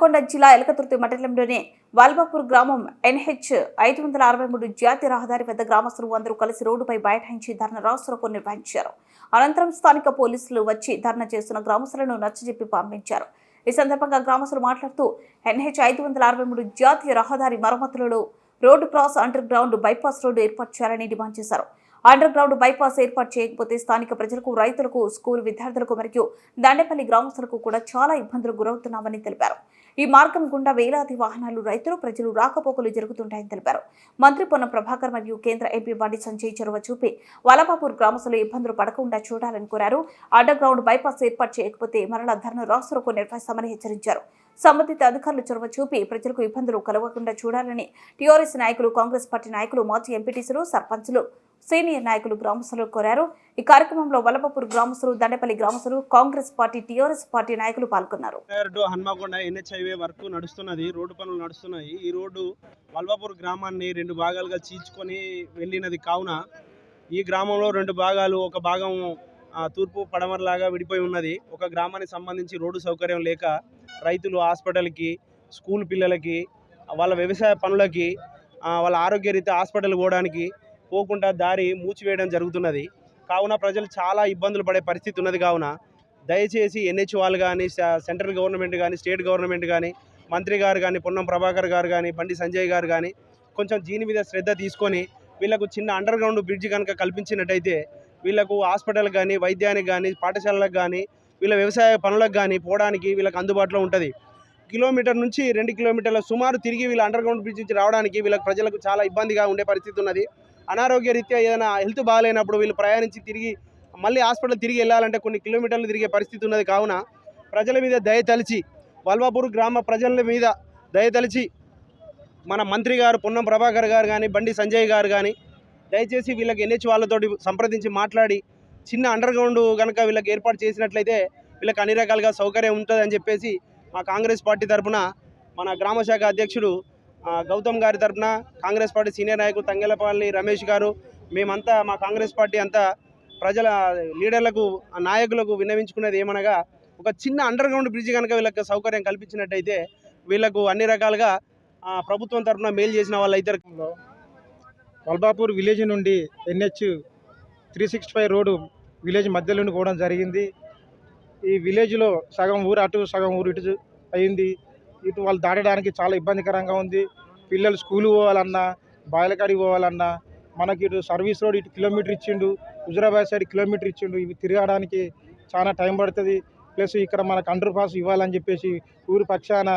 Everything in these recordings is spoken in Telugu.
హన్మకొండ జిల్లా ఎలకతుర్తి మండలంలోని వాల్బాపూర్ గ్రామం NH 563 జాతీయ రహదారి వద్ద గ్రామస్తులు అందరూ కలిసి రోడ్డుపై బైఠాయించి ధర్నా రాస్తారోకో నిర్వహించారు. అనంతరం స్థానిక పోలీసులు వచ్చి ధర్నా చేస్తున్న గ్రామస్తులను నచ్చజెప్పి పంపించారు. ఈ సందర్భంగా గ్రామస్తులు మాట్లాడుతూ NH 563 జాతీయ రహదారి మరమ్మతులలో road cross underground bypass road ఏర్పాటు చేయాలని డిమాండ్ చేశారు. అండర్ గ్రౌండ్ బైపాస్ ఏర్పాటు చేయకపోతే స్థానిక ప్రజలకు, రైతులకు, స్కూల్ విద్యార్థులకు మరియు దండేపల్లి గ్రామస్తులకు కూడా చాలా ఇబ్బందులకు గురవుతున్నామని తెలిపారు. ఈ మార్గం గుండా వేలాది వాహనాలు, రైతులు, ప్రజలు రాకపోకలు జరుగుతుంటాయని తెలిపారు. మంత్రి పొన్నం ప్రభాకర్ మరియు కేంద్ర ఎంపీ బండి సంజయ్ చొరవ చూపి వాలపాపూర్ గ్రామస్తులు ఇబ్బందులు పడకుండా చూడాలని కోరారు. అండర్ గ్రౌండ్ బైపాస్ ఏర్పాటు చేయకపోతే మరలా ధర్నా రాస్తారోకో నిర్వహిస్తామని హెచ్చరించారు. సంబంధిత అధికారులు చొరవ చూపి ప్రజలకు ఇబ్బందులు కలగకుండా చూడాలని టీఆర్ఎస్ నాయకులు, కాంగ్రెస్ పార్టీ నాయకులు, మాజీ ఎంపీటీసీలు, సర్పంచులు, సీనియర్ నాయకులు గ్రామస్తులు కోరారు. ఈ కార్యక్రమంలో వలపపూర్ గ్రామస్తులు, దండేపల్లి గ్రామస్తులు, కాంగ్రెస్ పార్టీ, టీఆర్ఎస్ పార్టీ నాయకులు పాల్గొన్నారు. హన్మకొండ NH హైవే వర్క్ నడుస్తున్నది, రోడ్డు పనులు నడుస్తున్నాయి. ఈ రోడ్డు వల్వాపూర్ గ్రామాన్ని 2 భాగాలుగా చీల్చుకొని వెళ్ళినది కావున ఈ గ్రామంలో 2 భాగాలు, ఒక భాగం తూర్పు పడమరలాగా విడిపోయి ఉన్నది. ఒక గ్రామానికి సంబంధించి రోడ్డు సౌకర్యం లేక రైతులు హాస్పిటల్కి, స్కూల్ పిల్లలకి, వాళ్ళ వ్యవసాయ పనులకి, వాళ్ళ ఆరోగ్యరీత్యా హాస్పిటల్ పోకుండా దారి మూసివేయడం జరుగుతున్నది. కావున ప్రజలు చాలా ఇబ్బందులు పడే పరిస్థితి ఉన్నది. కావున దయచేసి NH వాళ్ళు కానీ, సెంట్రల్ గవర్నమెంట్ కానీ, స్టేట్ గవర్నమెంట్ కానీ, మంత్రి గారు కానీ, పొన్నం ప్రభాకర్ గారు కానీ, బండి సంజయ్ గారు కానీ కొంచెం దీని మీద శ్రద్ధ తీసుకొని వీళ్ళకు చిన్న అండర్ గ్రౌండ్ బ్రిడ్జ్ కనుక కల్పించినట్టయితే వీళ్ళకు హాస్పిటల్ కానీ, వైద్యానికి కానీ, పాఠశాలలకు కానీ, వీళ్ళ వ్యవసాయ పనులకు కానీ పోవడానికి వీళ్ళకి అందుబాటులో ఉంటుంది. కిలోమీటర్ నుంచి 2 కిలోమీటర్ల సుమారు తిరిగి వీళ్ళ అండర్ గ్రౌండ్ బ్రిడ్జ్ నుంచి రావడానికి వీళ్ళకి ప్రజలకు చాలా ఇబ్బందిగా ఉండే పరిస్థితి ఉన్నది. అనారోగ్య రీత్యా ఏదైనా హెల్త్ బాగాలేనప్పుడు వీళ్ళు ప్రయాణించి తిరిగి మళ్ళీ హాస్పిటల్ తిరిగి వెళ్ళాలంటే కొన్ని కిలోమీటర్లు తిరిగే పరిస్థితి ఉన్నది. కావున ప్రజల మీద దయతలిచి, వల్వాపూర్ గ్రామ ప్రజల మీద దయతలిచి మన మంత్రి గారు పొన్నం ప్రభాకర్ గారు కానీ, బండి సంజయ్ గారు కానీ దయచేసి వీళ్ళకి NH వాళ్ళతోటి సంప్రదించి మాట్లాడి చిన్న అండర్ గ్రౌండ్ కనుక వీళ్ళకి ఏర్పాటు చేసినట్లయితే వీళ్ళకి అన్ని రకాలుగా సౌకర్యం ఉంటుంది అని చెప్పేసి మా కాంగ్రెస్ పార్టీ తరఫున మన గ్రామ శాఖ అధ్యక్షుడు గౌతమ్ గారి తరఫున, కాంగ్రెస్ పార్టీ సీనియర్ నాయకులు తంగెలపల్లి రమేష్ గారు, మేమంతా మా కాంగ్రెస్ పార్టీ అంతా ప్రజల లీడర్లకు, నాయకులకు విన్నవించుకునేది ఏమనగా ఒక చిన్న అండర్ గ్రౌండ్ బ్రిడ్జ్ కనుక వీళ్ళకి సౌకర్యం కల్పించినట్టయితే వీళ్ళకు అన్ని రకాలుగా ప్రభుత్వం తరఫున మేలు చేసిన వాళ్ళు అయితే. వల్బాపూర్ విలేజ్ నుండి NH 365 రోడ్డు విలేజ్ మధ్యలో నుండి పోవడం జరిగింది. ఈ విలేజ్లో సగం ఊరు అటు, సగం ఊరు ఇటు అయింది. ఇటు వాళ్ళు దాటడానికి చాలా ఇబ్బందికరంగా ఉంది. పిల్లలు స్కూల్ పోవాలన్నా, బాయలకాడికి పోవాలన్నా మనకి ఇటు సర్వీస్ రోడ్ ఇటు కిలోమీటర్ ఇచ్చిండు, హుజురాబాద్ సైడ్ కిలోమీటర్ ఇచ్చిండు. ఇవి తిరగడానికి చాలా టైం పడుతుంది. ప్లస్ ఇక్కడ మనకు అండర్ పాస్ ఇవ్వాలని చెప్పేసి ఊరు పక్షాన,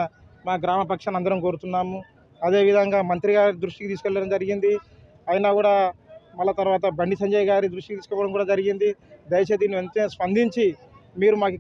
మా గ్రామ పక్షాన అందరం కోరుతున్నాము. అదేవిధంగా మంత్రి గారి దృష్టికి తీసుకెళ్ళడం జరిగింది. అయినా కూడా మళ్ళీ తర్వాత బండి సంజయ్ గారి దృష్టికి తీసుకోవడం కూడా జరిగింది. దయచేసి దీన్ని వెంటనే స్పందించి మీరు మాకు